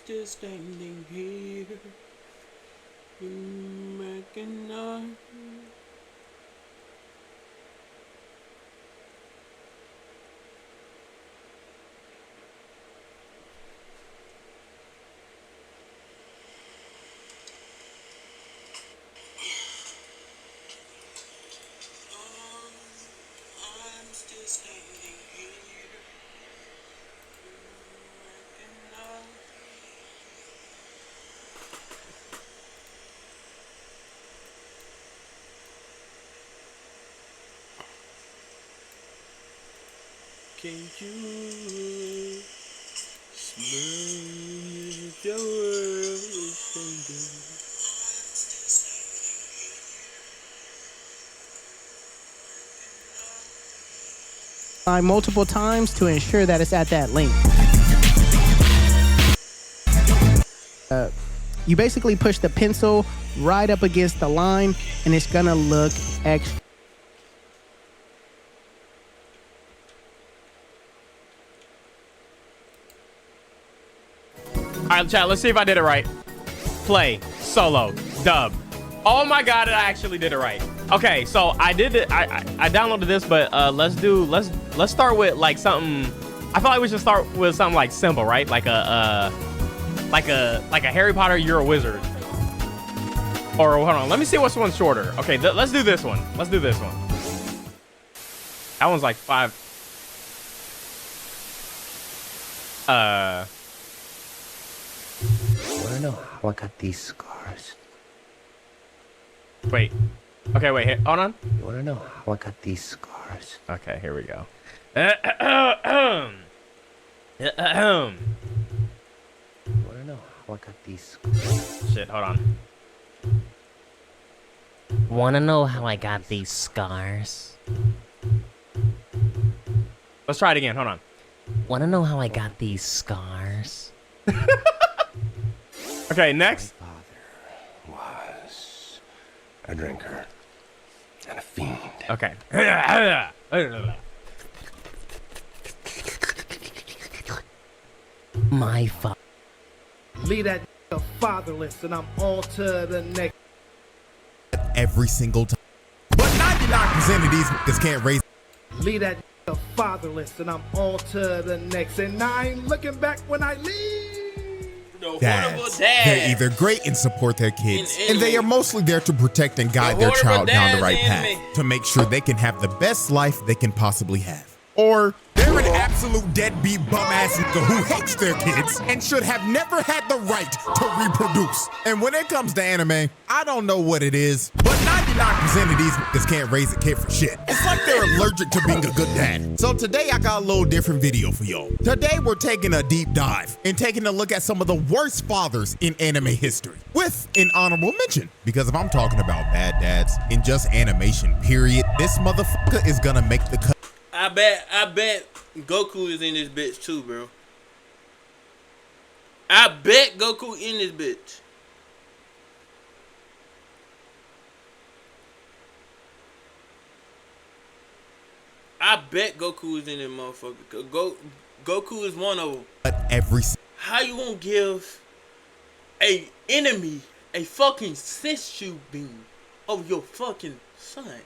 still standing here. You recognize. I'm still standing here. You recognize. Can you smell the world is changing? Multiple times to ensure that it's at that length. You basically push the pencil right up against the line and it's gonna look extra. All right, chat, let's see if I did it right. Play, solo, dub. Oh my God, I actually did it right. Okay, so I did it. I downloaded this, but let's start with like something. I feel like we should start with something like simple, right? Like a Harry Potter, you're a wizard. Or hold on, let me see which one's shorter. Okay, let's do this one. Let's do this one. That one's like 5. You wanna know how I got these scars? Wait. Okay, wait. Here, hold on. You wanna know how I got these scars? Okay, here we go. You wanna know how I got these scars? Shit, hold on. Wanna know how I got these scars? Let's try it again. Hold on. Wanna know how I got these scars? Okay, next. My father was a drinker and a fiend. Okay. My father. Leave that fatherless and I'm on to the next. Every single time. But 99% of these niggas can't raise. Leave that fatherless and I'm on to the next. And I ain't looking back when I leave. Dads. They're either great and support their kids, and they are mostly there to protect and guide their child down the right path to make sure they can have the best life they can possibly have. Or they're an absolute deadbeat bum-ass nigga who hates their kids and should have never had the right to reproduce. And when it comes to anime, I don't know what it is, but 99% of these niggas can't raise a kid for shit. It's like they're allergic to being a good dad. So today I got a little different video for y'all. Today we're taking a deep dive and taking a look at some of the worst fathers in anime history with an honorable mention. Because if I'm talking about bad dads in just animation, period, this motherfucker is gonna make the cut. I bet Goku is in this bitch too, bro. I bet Goku in this bitch. I bet Goku is in this motherfucker. Goku is one of them. But every How you gonna give a enemy a fucking sensu beam of your fucking son?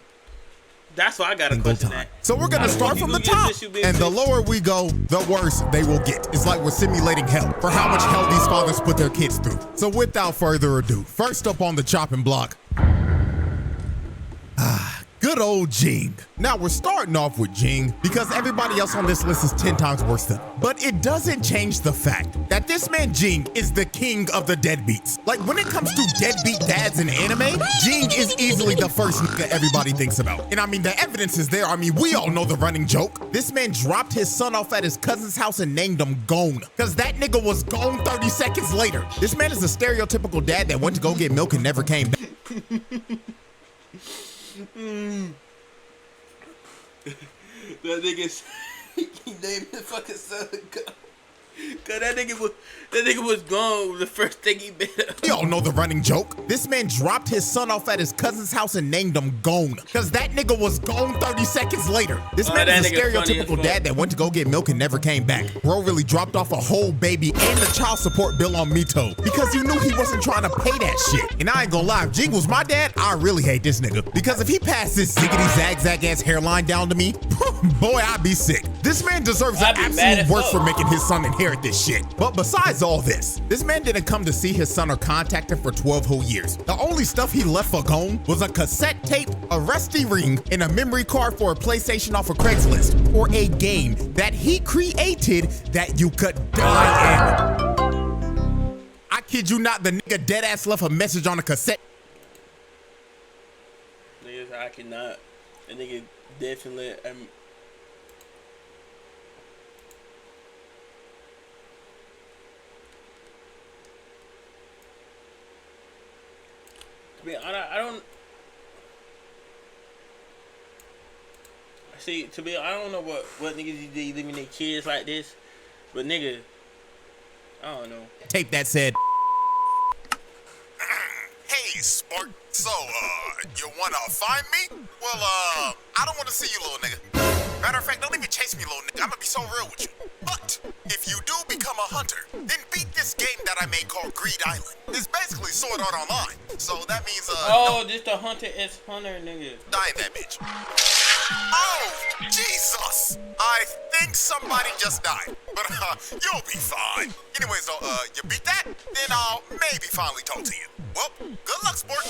That's why I got a question at. So we're gonna start from the top, and the lower we go, the worse they will get. It's like we're simulating hell for how much hell these fathers put their kids through. So without further ado, first up on the chopping block, good old Jing. Now we're starting off with Jing because everybody else on this list is 10 times worse than him. But it doesn't change the fact that this man Jing is the king of the deadbeats. Like when it comes to deadbeat dads in anime, Jing is easily the first nigga everybody thinks about. And I mean, the evidence is there. I mean, we all know the running joke. This man dropped his son off at his cousin's house and named him Gone, because that nigga was gone 30 seconds later. This man is a stereotypical dad that went to go get milk and never came back. That nigga, he named his fucking son. Cause that nigga was gone the first thing he bit up. Y'all know the running joke. This man dropped his son off at his cousin's house and named him Gone. Cause that nigga was gone 30 seconds later. This man is a stereotypical dad that went to go get milk and never came back. Bro really dropped off a whole baby and the child support bill on Mito because he knew he wasn't trying to pay that shit. And I ain't gonna lie, if Jing was my dad, I really hate this nigga. Because if he passed this ziggity zag ass hairline down to me, boy, I'd be sick. This man deserves the absolute worst for making his son inherit this shit. But besides all this man didn't come to see his son or contact him for 12 whole years. The only stuff he left for Gone was a cassette tape, a rusty ring, and a memory card for a PlayStation off of Craigslist, or a game that he created that you could die in. I kid you not, the nigga dead ass left a message on a cassette. Niggas, I cannot. The nigga definitely. I don't see. To be, I don't know what niggas you do leaving their kids like this, but nigga, I don't know. Tape that said, "Hey, Spark. So, you wanna find me? Well, I don't wanna see you, little nigga. Matter of fact, don't even chase me, little nigga. I'm gonna be so real with you. But if you do become a hunter, then beat this game that I made called Greed Island. It's basically Sword Art Online. So that means, oh, this the Hunter x Hunter, nigga. Die in that bitch. Oh, Jesus! I think somebody just died. But, you'll be fine. Anyways, though, you beat that? Then I'll maybe finally talk to you. Well, good luck, sport.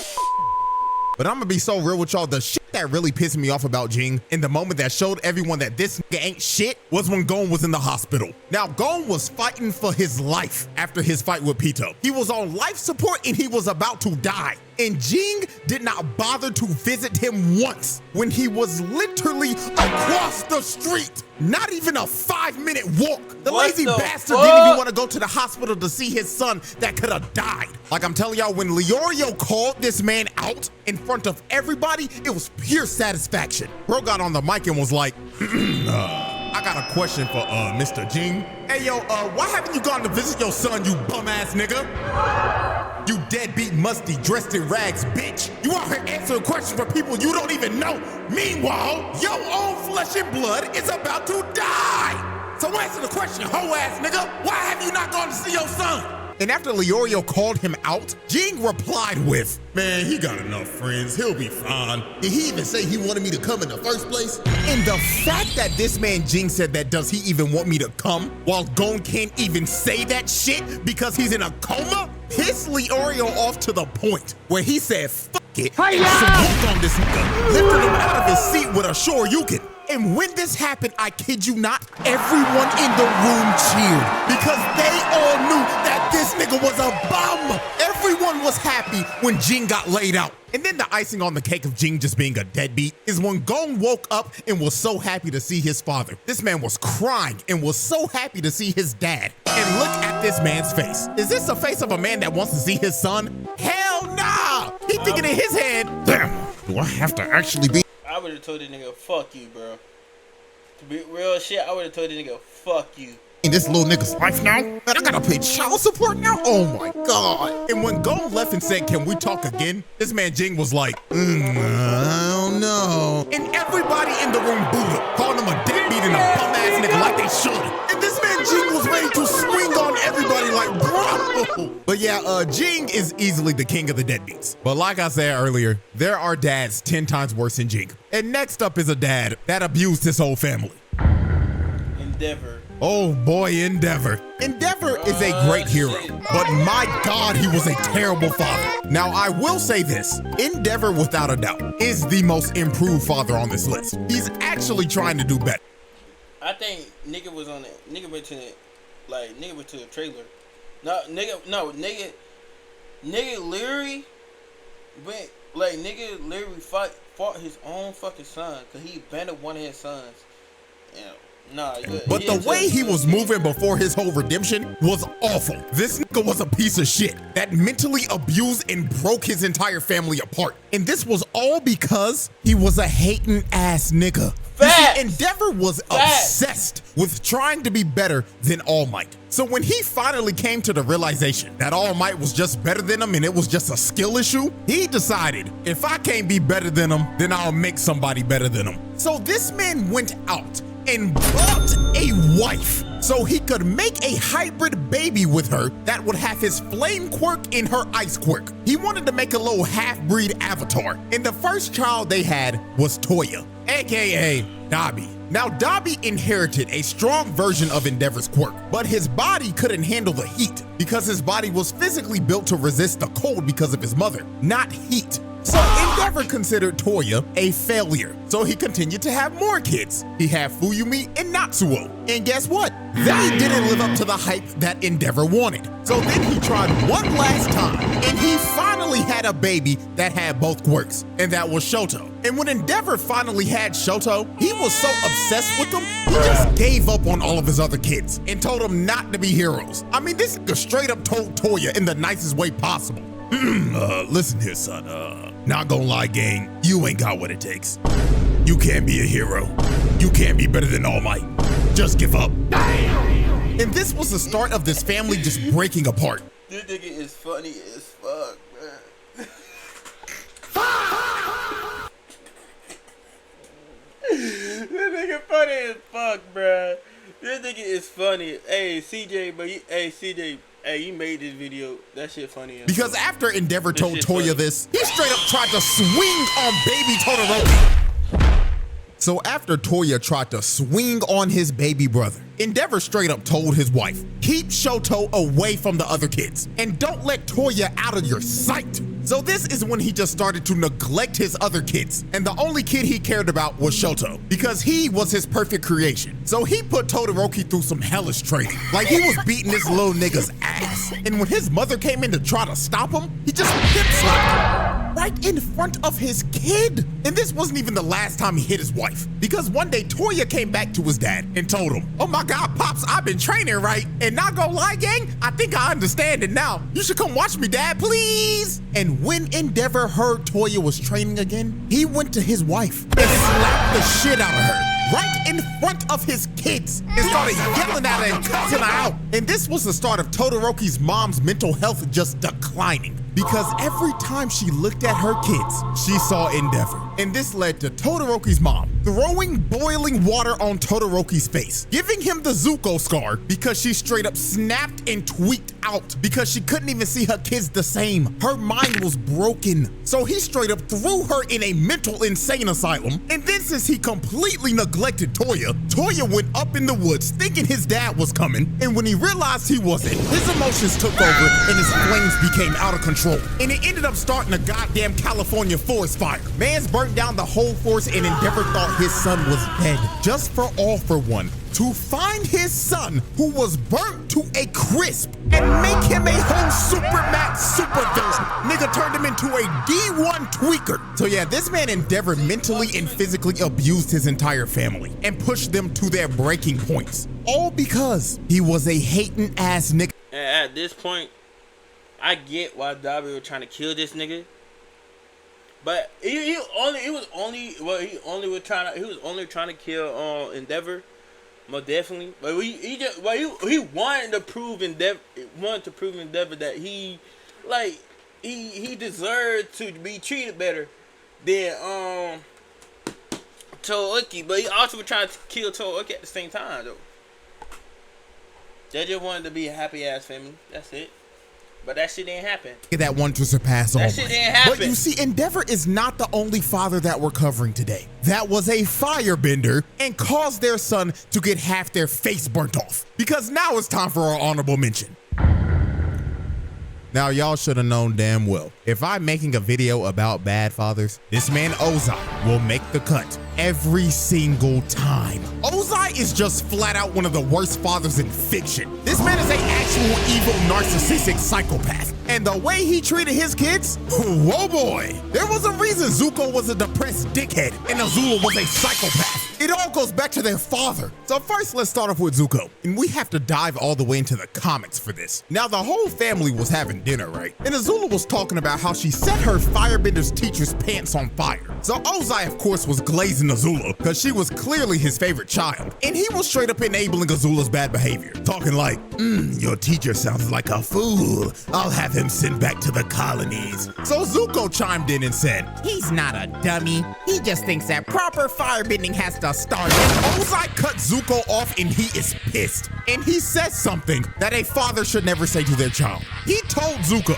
But I'm gonna be so real with y'all, the shit that really pissed me off about Jing in the moment that showed everyone that this nigga ain't shit was when Gon was in the hospital. Now, Gon was fighting for his life after his fight with Pito. He was on life support and he was about to die. And Jing did not bother to visit him once when he was literally across the street. Not even a 5-minute walk. The lazy bastard didn't even want to go to the hospital to see his son that could have died. Like I'm telling y'all, when Leorio called this man out in front of everybody, it was pure satisfaction. Bro got on the mic and was like, I got a question for Mr. Jing. Hey yo, why haven't you gone to visit your son, you bum ass nigga? You deadbeat, musty, dressed in rags, bitch. You out here answering questions for people you don't even know. Meanwhile, your own flesh and blood is about to die. So answer the question, hoe ass nigga. Why have you not gone to see your son? And after Leorio called him out, Jing replied with, man, he got enough friends. He'll be fine. Did he even say he wanted me to come in the first place? And the fact that this man Jing said that, does he even want me to come, while Gon can't even say that shit because he's in a coma, pissed Leorio off to the point where he said, fuck it, and swooped on this nigga, lifted him out of his seat with a Shoryuken. And when this happened, I kid you not, everyone in the room cheered because they all knew that this nigga was a bum. Everyone was happy when Jing got laid out. And then the icing on the cake of Jing just being a deadbeat is when Gon woke up and was so happy to see his father. This man was crying and was so happy to see his dad. And look at this man's face. Is this the face of a man that wants to see his son? Hell nah! He thinking in his head, damn, do I have to actually be? I would have told this nigga, fuck you, bro. To be real shit, I would have told this nigga, fuck you. In this little nigga's life now? Man, I gotta pay child support now? Oh my God. And when Gon left and said, can we talk again? This man Jing was like, I don't know. And everybody in the room booed him, called him a deadbeat and a bum ass nigga like they should. And this man Jing was ready to swing on everybody like, bro. But yeah, Jing is easily the king of the deadbeats. But like I said earlier, there are dads 10 times worse than Jing. And next up is a dad that abused his whole family. Endeavor. Oh boy, Endeavor. Endeavor is a great hero, but my God, he was a terrible father. Now, I will say this, Endeavor, without a doubt, is the most improved father on this list. He's actually trying to do better. I think nigga was on it. Nigga went to the trailer. Nigga literally went, like, nigga literally fought his own fucking son, cause he abandoned one of his sons. You know, Nah, but the way he was moving before his whole redemption was awful. This nigga was a piece of shit that mentally abused and broke his entire family apart. And this was all because he was a hating ass nigga. You see, Endeavor was obsessed with trying to be better than All Might. So when he finally came to the realization that All Might was just better than him and it was just a skill issue, he decided, if I can't be better than him, then I'll make somebody better than him. So this man went out and bought a wife so he could make a hybrid baby with her that would have his flame quirk and her ice quirk. He wanted to make a little half-breed avatar, and the first child they had was Toya, aka Dobby. Now, Dobby inherited a strong version of Endeavor's quirk, but his body couldn't handle the heat because his body was physically built to resist the cold because of his mother, not heat. So Endeavor considered Toya a failure, so he continued to have more kids. He had Fuyumi and Natsuo, and guess what? They didn't live up to the hype that Endeavor wanted. So then he tried one last time, and he finally had a baby that had both quirks, and that was Shoto. And when Endeavor finally had Shoto, he was so obsessed with them, he just gave up on all of his other kids and told them not to be heroes. I mean, this nigga straight up told Toya in the nicest way possible. Listen here, son, not gonna lie, gang, you ain't got what it takes. You can't be a hero. You can't be better than All Might. Just give up. And this was the start of this family just breaking apart. This nigga is funny as fuck, man. This nigga funny as fuck, bruh. This nigga is funny. Hey, CJ, but CJ, hey, you made this video. That shit funny. Because after Endeavor told Toya this, he straight up tried to swing on baby Todoroki. So after Toya tried to swing on his baby brother, Endeavor straight up told his wife, keep Shoto away from the other kids and don't let Toya out of your sight. So this is when he just started to neglect his other kids. And the only kid he cared about was Shoto because he was hhis perfect creation. So he put Todoroki through some hellish training. Like he was beating this little nigga's ass. And when his mother came in to try to stop him, he just hip slapped him right in front of his kid. And this wasn't even the last time he hit his wife, because one day Toya came back to his dad and told him, oh my God, Pops, I've been training right. And not gonna lie, gang, I think I understand it now. You should come watch me, Dad, please. And when Endeavor heard Toya was training again, he went to his wife and slapped the shit out of her right in front of his kids and started yelling at her and cussing her out. And this was the start of Todoroki's mom's mental health just declining, because every time she looked at her kids, she saw Endeavor. And this led to Todoroki's mom throwing boiling water on Todoroki's face, giving him the Zuko scar because she straight up snapped and tweaked out because she couldn't even see her kids the same. Her mind was broken. So he straight up threw her in a mental insane asylum. And then since he completely neglected Toya, Toya went up in the woods thinking his dad was coming. And when he realized he wasn't, his emotions took over and his flames became out of control. And it ended up starting a goddamn California forest fire. Man's burnt down the whole forest and Endeavor thought his son was dead. Just for all for one, to find his son who was burnt to a crisp and make him a whole super max super villain. Nigga turned him into a D1 tweaker. So yeah, this man Endeavor mentally and physically abused his entire family and pushed them to their breaking points. All because he was a hating ass nigga. And at this point, I get why Dobby was trying to kill this nigga. But he was only trying to kill Endeavor, most definitely. But he wanted to prove Endeavor that he deserved to be treated better than Todoroki. But he also was trying to kill Todoroki at the same time though. They just wanted to be a happy ass family. That's it. But that shit didn't happen. That one to surpass all. That shit didn't happen. But you see, Endeavor is not the only father that we're covering today. That was a firebender and caused their son to get half their face burnt off. Because now it's time for our honorable mention. Now y'all should have known damn well if I'm making a video about bad fathers, this man Ozai will make the cut every single time. Ozai is just flat out one of the worst fathers in fiction. This man is an actual evil narcissistic psychopath. And the way he treated his kids, whoa boy. There was a reason Zuko was a depressed dickhead and Azula was a psychopath. It all goes back to their father. So first, let's start off with Zuko. And we have to dive all the way into the comics for this. Now, the whole family was having dinner, right? And Azula was talking about how she set her firebender's teacher's pants on fire. So Ozai, of course, was glazing Azula because she was clearly his favorite child. And he was straight up enabling Azula's bad behavior. Talking like, your teacher sounds like a fool. I'll have him sent back to the colonies. So Zuko chimed in and said, he's not a dummy. He just thinks that proper firebending has to start. And Ozai cut Zuko off and he is pissed. And he says something that a father should never say to their child. He told Zuko,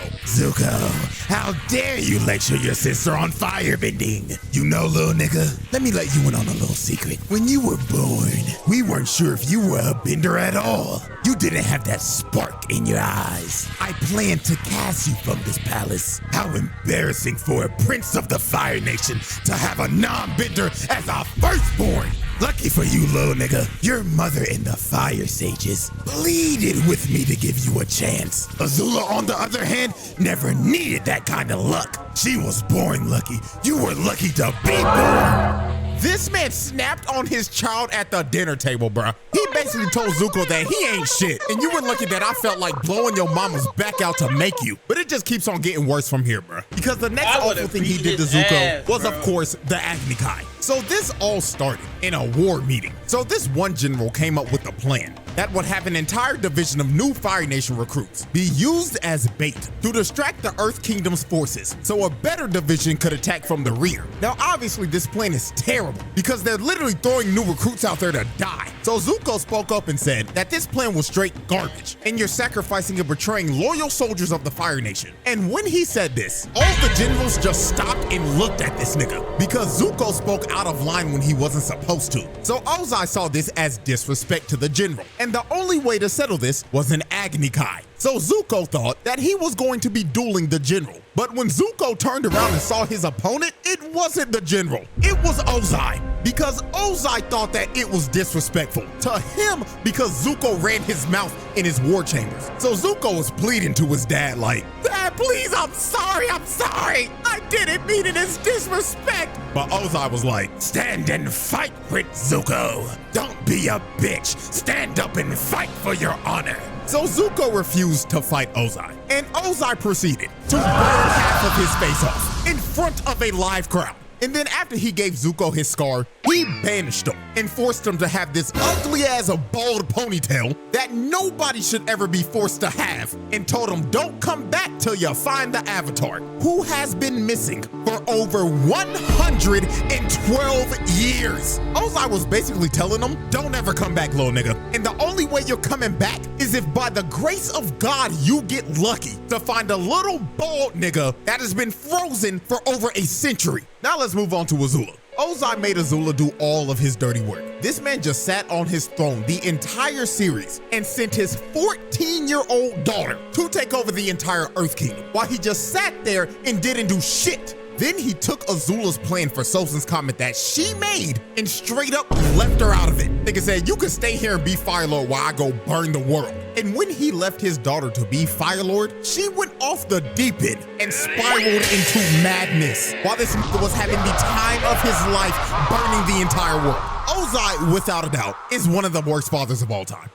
how dare you lecture your sister on firebending? You know, little nigga, let me let you in on a little secret. When you were born, we weren't sure if you were a bender at all. You didn't have that spark in your eyes. I planned to cast you from this palace. How embarrassing for a prince of the Fire Nation to have a non-bender as a firstborn. Lucky for you, little nigga, your mother and the Fire Sages pleaded with me to give you a chance. Azula, on the other hand, never needed that kind of luck. She was born lucky. You were lucky to be born. This man snapped on his child at the dinner table, bruh. He basically told Zuko that he ain't shit. And you were lucky that I felt like blowing your mama's back out to make you. But it just keeps on getting worse from here, bruh. Because the next awful thing he did to Zuko was, of course, the Agni Kai. So this all started in a war meeting. So this one general came up with a plan that would have an entire division of new Fire Nation recruits be used as bait to distract the Earth Kingdom's forces so a better division could attack from the rear. Now, obviously, this plan is terrible because they're literally throwing new recruits out there to die. So Zuko spoke up and said that this plan was straight garbage and you're sacrificing and betraying loyal soldiers of the Fire Nation. And when he said this, all the generals just stopped and looked at this nigga because Zuko spoke out of line when he wasn't supposed to. So Ozai saw this as disrespect to the general. And the only way to settle this was an Agni Kai. So Zuko thought that he was going to be dueling the general. But when Zuko turned around and saw his opponent, it wasn't the general. It was Ozai. Because Ozai thought that it was disrespectful to him because Zuko ran his mouth in his war chambers. So Zuko was pleading to his dad like, Dad, please, I'm sorry. I didn't mean it as disrespect. But Ozai was like, stand and fight, Prince Zuko. Don't be a bitch. Stand up and fight for your honor. So Zuko refused to fight Ozai, and Ozai proceeded to burn half of his face off in front of a live crowd. And then after he gave Zuko his scar, he banished him and forced him to have this ugly as a bald ponytail that nobody should ever be forced to have, and told him don't come back till you find the Avatar, who has been missing for over 112 years. Ozai was basically telling him, don't ever come back, little nigga. And the only way you're coming back is if by the grace of God you get lucky to find a little bald nigga that has been frozen for over a century. Now let's move on to Azula. Ozai made Azula do all of his dirty work. This man just sat on his throne the entire series and sent his 14-year-old daughter to take over the entire Earth Kingdom while he just sat there and didn't do shit. Then he took Azula's plan for Sozin's comment that she made and straight up left her out of it. Nigga said, you can stay here and be Fire Lord while I go burn the world. And when he left his daughter to be Fire Lord, she went off the deep end and spiraled into madness while this nigga was having the time of his life burning the entire world. Ozai, without a doubt, is one of the worst fathers of all time.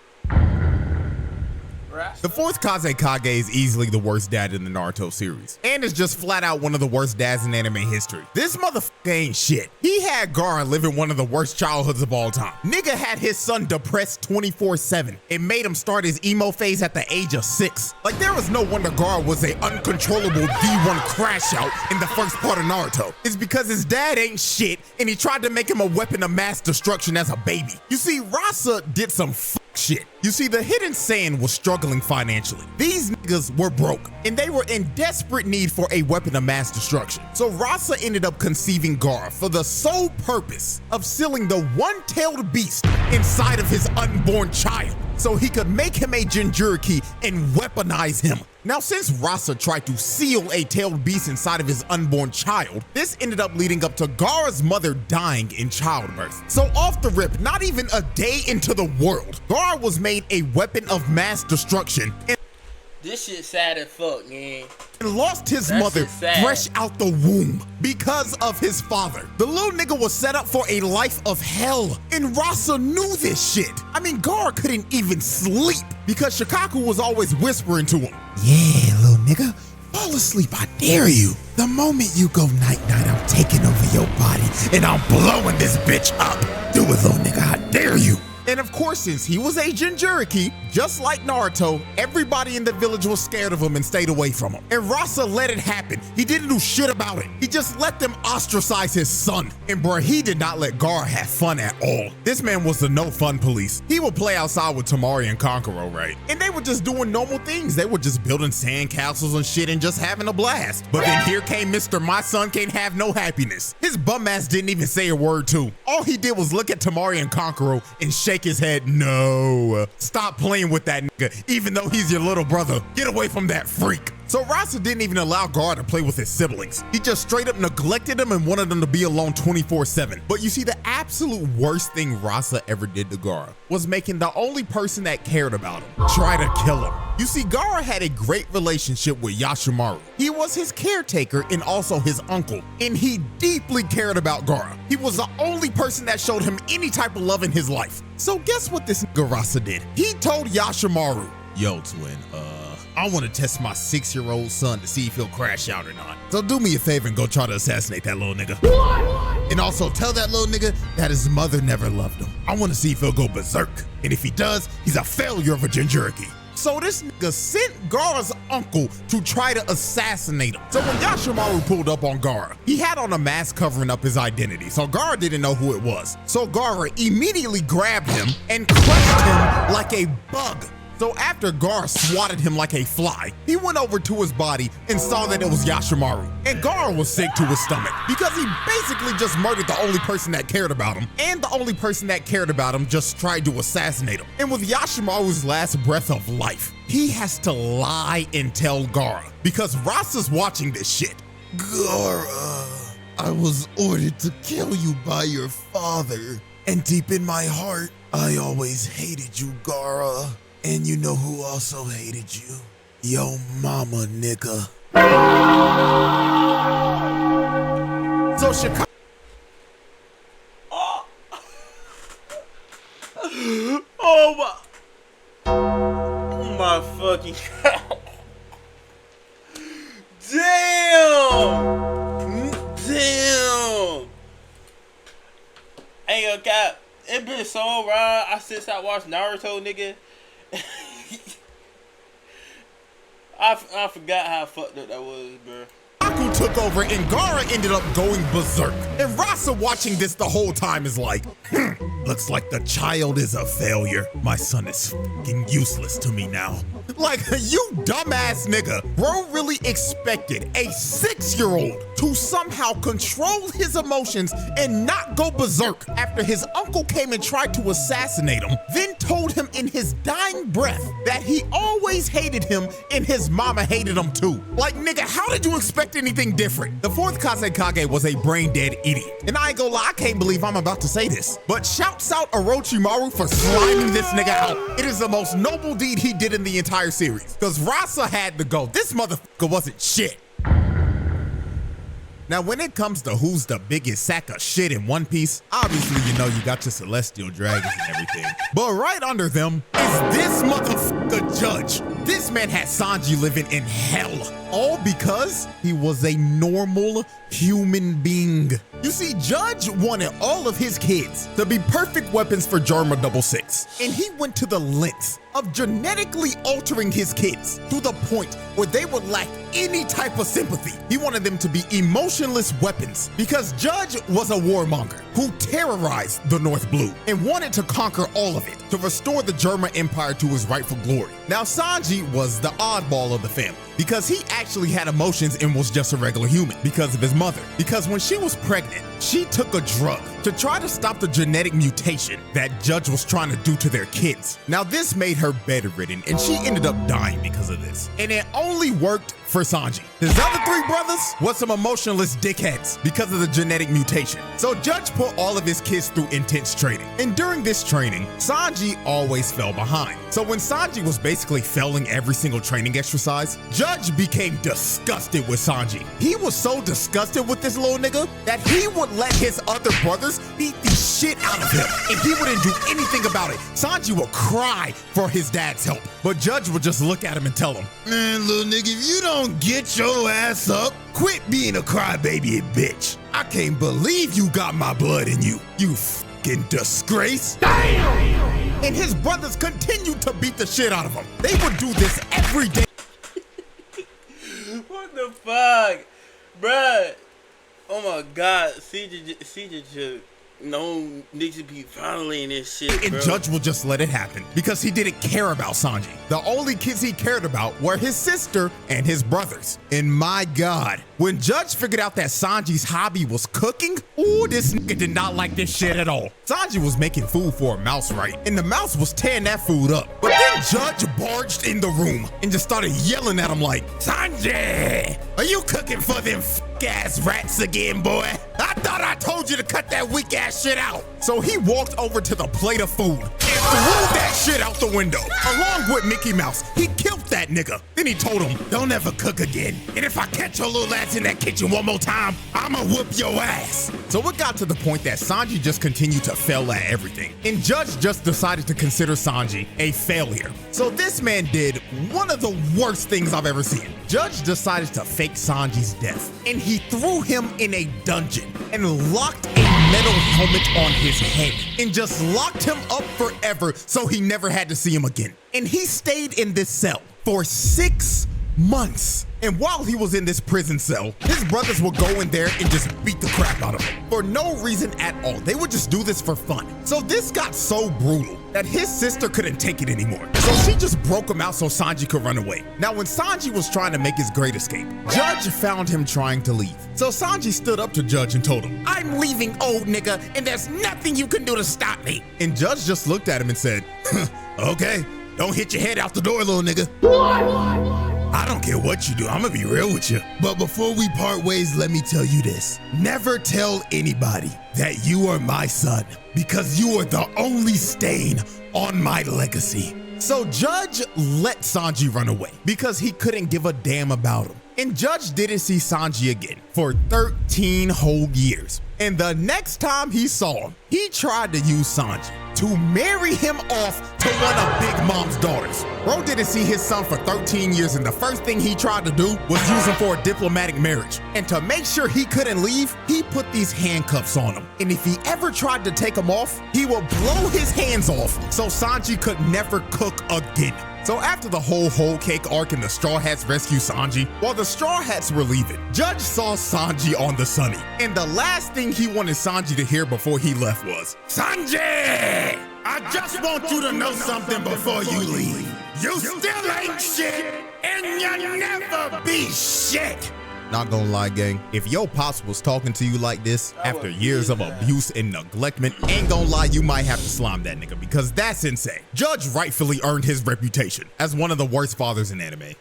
The fourth Kazekage is easily the worst dad in the Naruto series, and is just flat out one of the worst dads in anime history. This motherfucker ain't shit. He had Gaara living one of the worst childhoods of all time. Nigga had his son depressed 24/7 and made him start his emo phase at the age of 6. Like, there was no wonder Gaara was a uncontrollable D1 crash out in the first part of Naruto. It's because his dad ain't shit and he tried to make him a weapon of mass destruction as a baby. You see, Rasa did some shit. You see, the Hidden Sand was struggling financially. These niggas were broke, and they were in desperate need for a weapon of mass destruction. So Rasa ended up conceiving Gaara for the sole purpose of sealing the one-tailed beast inside of his unborn child. so he could make him a Jinchuriki and weaponize him. Now, since Rasa tried to seal a tailed beast inside of his unborn child, this ended up leading up to Gaara's mother dying in childbirth. So off the rip, not even a day into the world, Gaara was made a weapon of mass destruction and this shit sad as fuck, man. And lost his mother fresh out the womb because of his father. The little nigga was set up for a life of hell, and Rasa knew this shit. I mean, Gaara couldn't even sleep because Shikaku was always whispering to him, "Yeah, little nigga, fall asleep, I dare you. The moment you go night-night, I'm taking over your body, and I'm blowing this bitch up. Do it, little nigga, I dare you." And of course, since he was a Jinchuriki, just like Naruto, everybody in the village was scared of him and stayed away from him. And Rasa let it happen. He didn't do shit about it. He just let them ostracize his son. And bruh, he did not let Gaara have fun at all. This man was the no fun police. He would play outside with Temari and Kankuro, right? And they were just doing normal things. They were just building sandcastles and shit and just having a blast. But then here came Mr. My Son Can't Have No Happiness. His bum ass didn't even say a word too. All he did was look at Temari and Kankuro and shake his head. No, stop playing with that nigga, even though he's your little brother. Get away from that freak. So Rasa didn't even allow Gaara to play with his siblings. He just straight up neglected them and wanted them to be alone 24/7. But you see, the absolute worst thing Rasa ever did to Gaara was making the only person that cared about him try to kill him. You see, Gaara had a great relationship with Yashimaru. He was his caretaker and also his uncle, and he deeply cared about Gaara. He was the only person that showed him any type of love in his life. So guess what this nigga Rasa did? He told Yashimaru, "Yo, twin, I want to test my 6-year-old son to see if he'll crash out or not. So do me a favor and go try to assassinate that little nigga. What? And also tell that little nigga that his mother never loved him. I want to see if he'll go berserk. And if he does, he's a failure of a Jinchuriki." So this nigga sent Gaara's uncle to try to assassinate him. So when Yashimaru pulled up on Gaara, he had on a mask covering up his identity, so Gaara didn't know who it was. So Gaara immediately grabbed him and crushed him like a bug. So after Gaara swatted him like a fly, he went over to his body and saw that it was Yashimaru. And Gaara was sick to his stomach because he basically just murdered the only person that cared about him, and the only person that cared about him just tried to assassinate him. And with Yashimaru's last breath of life, he has to lie and tell Gaara because Rasa's watching this shit. "Gaara, I was ordered to kill you by your father, and deep in my heart, I always hated you, Gaara. And you know who also hated you? Yo mama, nigga." So Chicago. Oh my fucking God. Damn. Ain't gonna cap. It been so wrong. Since I watched Naruto, nigga. I forgot how fucked up that was, bro. Aku took over and Gaara ended up going berserk. And Rasa watching this the whole time is like, looks like the child is a failure. My son is fucking useless to me now. Like, you dumbass nigga. Bro really expected a 6-year-old to somehow control his emotions and not go berserk after his uncle came and tried to assassinate him, then told him in his dying breath that he always hated him and his mama hated him too. Like, nigga, how did you expect anything different? The 4th Kazekage was a brain-dead idiot. And I ain't gonna lie, I can't believe I'm about to say this, but shouts out Orochimaru for sliming this nigga out. It is the most noble deed he did in the entire series, because Rasa had to go. This motherfucker wasn't shit. Now, when it comes to who's the biggest sack of shit in One Piece, obviously, you know, you got your celestial dragons and everything. But right under them is this motherfucker Judge. This man had Sanji living in hell, all because he was a normal human being. You see, Judge wanted all of his kids to be perfect weapons for Jarma 66, and he went to the lengths of genetically altering his kids to the point where they would lack any type of sympathy. He wanted them to be emotionless weapons because Judge was a warmonger who terrorized the North Blue and wanted to conquer all of it to restore the German Empire to its rightful glory. Now, Sanji was the oddball of the family because he actually had emotions and was just a regular human because of his mother. Because when she was pregnant, she took a drug to try to stop the genetic mutation that Judge was trying to do to their kids. Now, this made her bedridden, and she ended up dying because of this. And it only worked for Sanji. His other 3 brothers was some emotionless dickheads because of the genetic mutation. So Judge put all of his kids through intense training. And during this training, Sanji always fell behind. So when Sanji was basically failing every single training exercise, Judge became disgusted with Sanji. He was so disgusted with this little nigga that he would let his other brothers beat the shit out of him. And he wouldn't do anything about it. Sanji would cry for his dad's help. But Judge would just look at him and tell him, man, little nigga, if you don't get your ass up, quit being a crybaby bitch. I can't believe you got my blood in you, you fucking disgrace. Damn! And his brothers continued to beat the shit out of him. They would do this every day. What the fuck? Bruh. Oh my god. CJ just no niggas be violating this shit, and bro. Judge will just let it happen because he didn't care about Sanji. The only kids he cared about were his sister and his brothers. And my god, when Judge figured out that Sanji's hobby was cooking, ooh, this nigga did not like this shit at all. Sanji was making food for a mouse, right? And the mouse was tearing that food up. But then Judge barged in the room and just started yelling at him like, Sanji, are you cooking for them ass rats again, boy? I thought I told you to cut that weak ass shit out. So he walked over to the plate of food and threw that shit out the window, along with Mickey Mouse. He killed that nigga. Then he told him, don't ever cook again. And if I catch your little ass in that kitchen one more time, I'ma whoop your ass. So it got to the point that Sanji just continued to fail at everything. And Judge just decided to consider Sanji a failure. So this man did one of the worst things I've ever seen. Judge decided to fake Sanji's death, and he threw him in a dungeon and locked a metal helmet on his head and just locked him up forever so he never had to see him again. And he stayed in this cell for 6 months. And while he was in this prison cell, his brothers would go in there and just beat the crap out of him for no reason at all. They would just do this for fun. So this got so brutal that his sister couldn't take it anymore. So she just broke him out so Sanji could run away. Now, when Sanji was trying to make his great escape, Judge found him trying to leave. So Sanji stood up to Judge and told him, I'm leaving, old nigga, and there's nothing you can do to stop me. And Judge just looked at him and said, okay, don't hit your head out the door, little nigga. I don't care what you do, I'm gonna be real with you. But before we part ways, let me tell you this. Never tell anybody that you are my son, because you are the only stain on my legacy. So Judge let Sanji run away because he couldn't give a damn about him. And Judge didn't see Sanji again for 13 whole years. And the next time he saw him, he tried to use Sanji to marry him off to one of Big Mom's daughters. Bro didn't see his son for 13 years, and the first thing he tried to do was use him for a diplomatic marriage. And to make sure he couldn't leave, he put these handcuffs on him. And if he ever tried to take them off, he would blow his hands off so Sanji could never cook again. So after the whole cake arc and the Straw Hats rescue Sanji, while the Straw Hats were leaving, Judge saw Sanji on the Sunny. And the last thing he wanted Sanji to hear before he left was, Sanji, I just want you to know something before you leave. You still ain't shit, and you'll never be shit. Not gonna lie, gang, if your pops was talking to you like this after years of abuse and neglectment, ain't gonna lie, you might have to slime that nigga, because that's insane. Judge rightfully earned his reputation as one of the worst fathers in anime.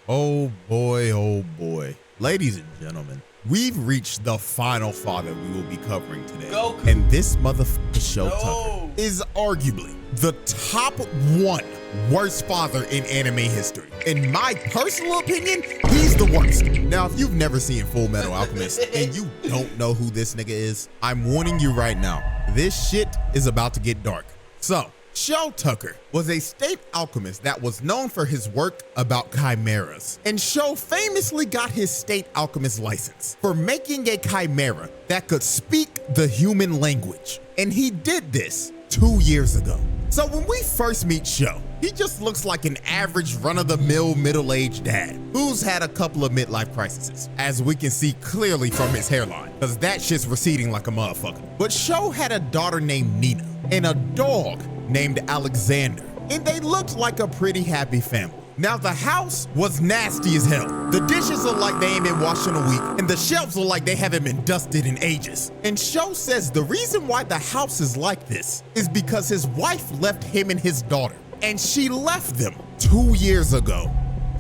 Oh boy, oh boy. Ladies and gentlemen, we've reached the final father we will be covering today. And this motherfucker Show Tucker is arguably the top 1 worst father in anime history. In my personal opinion, he's the worst. Now, if you've never seen Full Metal Alchemist and you don't know who this nigga is, I'm warning you right now, this shit is about to get dark. So, Show Tucker was a state alchemist that was known for his work about chimeras. And Show famously got his state alchemist license for making a chimera that could speak the human language. And he did this 2 years ago. So when we first meet Show, he just looks like an average run-of-the-mill middle-aged dad who's had a couple of midlife crises, as we can see clearly from his hairline, because that shit's receding like a motherfucker. But Show had a daughter named Nina and a dog named Alexander, and they looked like a pretty happy family. Now, the house was nasty as hell. The dishes look like they ain't been washed in a week, and the shelves look like they haven't been dusted in ages. And Sho says the reason why the house is like this is because his wife left him and his daughter, and she left them 2 years ago.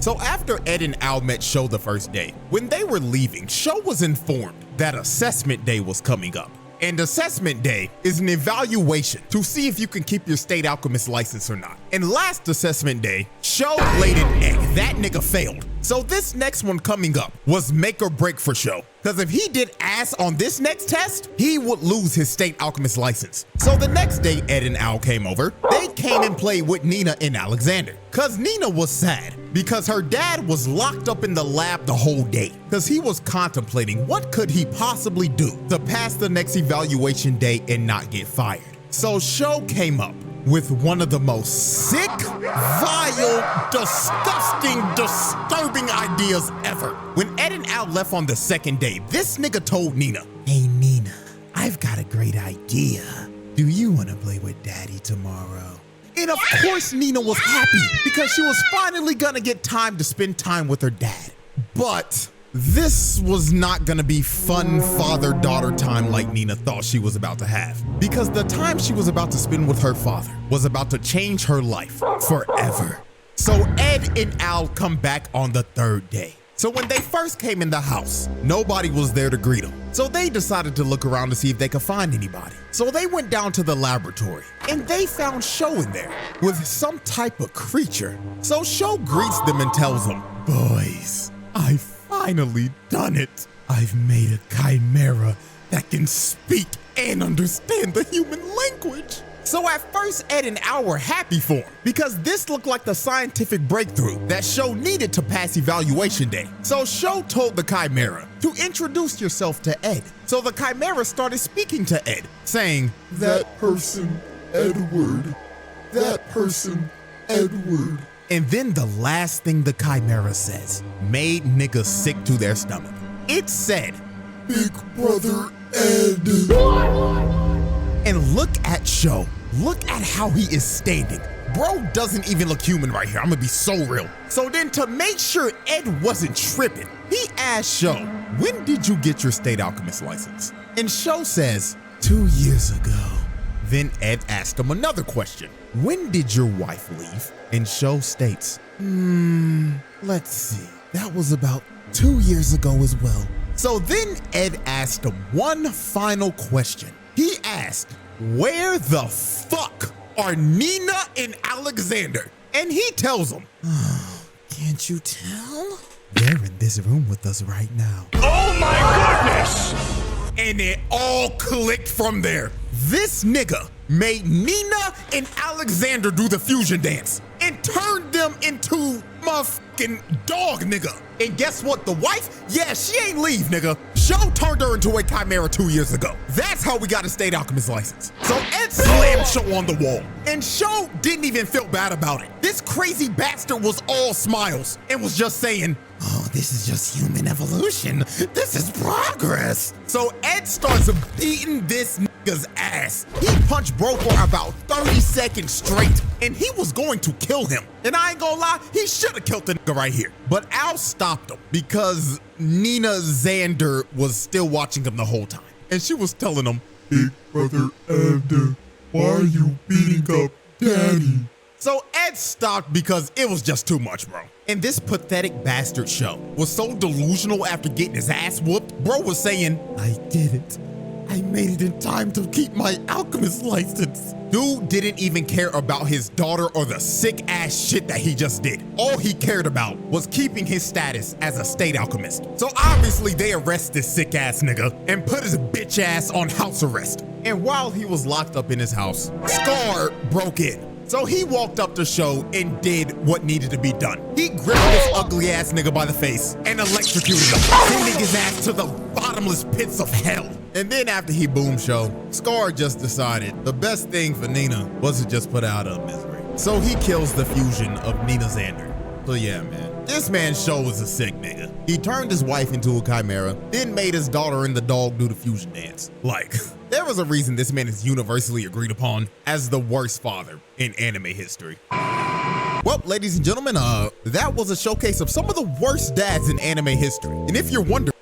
So after Ed and Al met Sho the first day, when they were leaving, Sho was informed that assessment day was coming up. And assessment day is an evaluation to see if you can keep your state alchemist license or not. And last assessment day, Sho laid an egg. That nigga failed. So this next one coming up was make or break for Sho. Because if he did ass on this next test, he would lose his state alchemist license. So the next day Ed and Al came over, they came and played with Nina and Alexander. Cause Nina was sad because her dad was locked up in the lab the whole day. Cause he was contemplating what could he possibly do to pass the next evaluation day and not get fired. So Sho came up with one of the most sick, vile, disgusting, disturbing ideas ever. When Ed and Al left on the second day, this nigga told Nina, "Hey Nina, I've got a great idea. Do you want to play with Daddy tomorrow?" And of course Nina was happy because she was finally gonna get time to spend time with her dad. But this was not gonna be fun father-daughter time like Nina thought she was about to have, because the time she was about to spend with her father was about to change her life forever. So Ed and Al come back on the third day. So when they first came in the house, nobody was there to greet them. So they decided to look around to see if they could find anybody. So they went down to the laboratory and they found Sho in there with some type of creature. So Sho greets them and tells them, "Boys, I've finally done it. I've made a chimera that can speak and understand the human language." So at first, Ed and Al were happy for him because this looked like the scientific breakthrough that Sho needed to pass evaluation day. So Sho told the chimera to introduce yourself to Ed. So the chimera started speaking to Ed, saying, "That person, Edward. That person, Edward." And then the last thing the chimera says made niggas sick to their stomach. It said, "Big brother Ed." And look at Sho. Look at how he is standing. Bro doesn't even look human right here. I'm gonna be so real. So then to make sure Ed wasn't tripping, he asked Sho, "When did you get your state alchemist license?" And Sho says, 2 years ago. Then Ed asked him another question. "When did your wife leave?" And Sho states, let's see. That was about 2 years ago as well. So then Ed asked him one final question. He asked, "Where the fuck are Nina and Alexander?" And he tells him, "Oh, can't you tell? They're in this room with us right now." Oh my goodness! And it all clicked from there. This nigga made Nina and Alexander do the fusion dance and turned them into motherfucking dog nigga. And guess what? The wife? Yeah, she ain't leave, nigga. Sho turned her into a chimera 2 years ago. That's how we got a state alchemist license. So Ed slammed Sho on the wall. And Sho didn't even feel bad about it. This crazy bastard was all smiles and was just saying, "Oh, this is just human evolution. This is progress." So Ed starts beating this nigga's ass. He punched bro for about 30 seconds straight, and he was going to kill him. And I ain't gonna lie, he should have killed the nigga right here. But Al stopped him because Nina Xander was still watching him the whole time. And she was telling him, "Big brother Ed, why are you beating up Daddy?" So Ed stopped because it was just too much, bro. And this pathetic bastard Sho was so delusional after getting his ass whooped, bro was saying, "I did it. I made it in time to keep my alchemist license." Dude didn't even care about his daughter or the sick ass shit that he just did. All he cared about was keeping his status as a state alchemist. So obviously they arrest this sick ass nigga and put his bitch ass on house arrest. And while he was locked up in his house, Scar broke in. So he walked up to Sho and did what needed to be done. He gripped this ugly ass nigga by the face and electrocuted him, sending his ass to the bottomless pits of hell. And then after he boomed Sho, Scar just decided the best thing for Nina was to just put out of misery. So he kills the fusion of Nina Xander. So yeah, man, this man Sho was a sick nigga. He turned his wife into a chimera, then made his daughter and the dog do the fusion dance. Like, there was a reason this man is universally agreed upon as the worst father in anime history. Well, up, ladies and gentlemen, that was a showcase of some of the worst dads in anime history. And if you're wondering,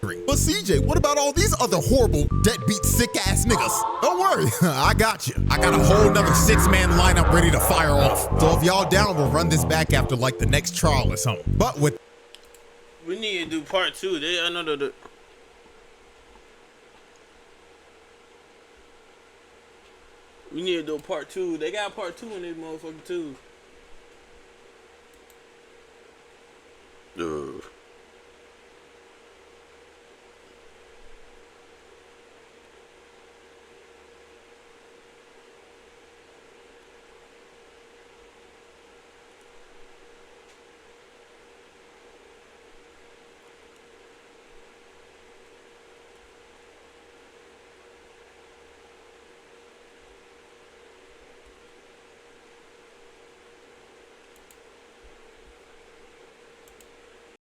but CJ, what about all these other horrible, deadbeat, sick-ass niggas? Don't worry, I got you. I got a whole nother 6-man lineup ready to fire off. So if y'all down, we'll run this back after like the next trial or something. But with we need to do part 2. We need to do part 2. They got part 2 in this motherfucker too. Ugh.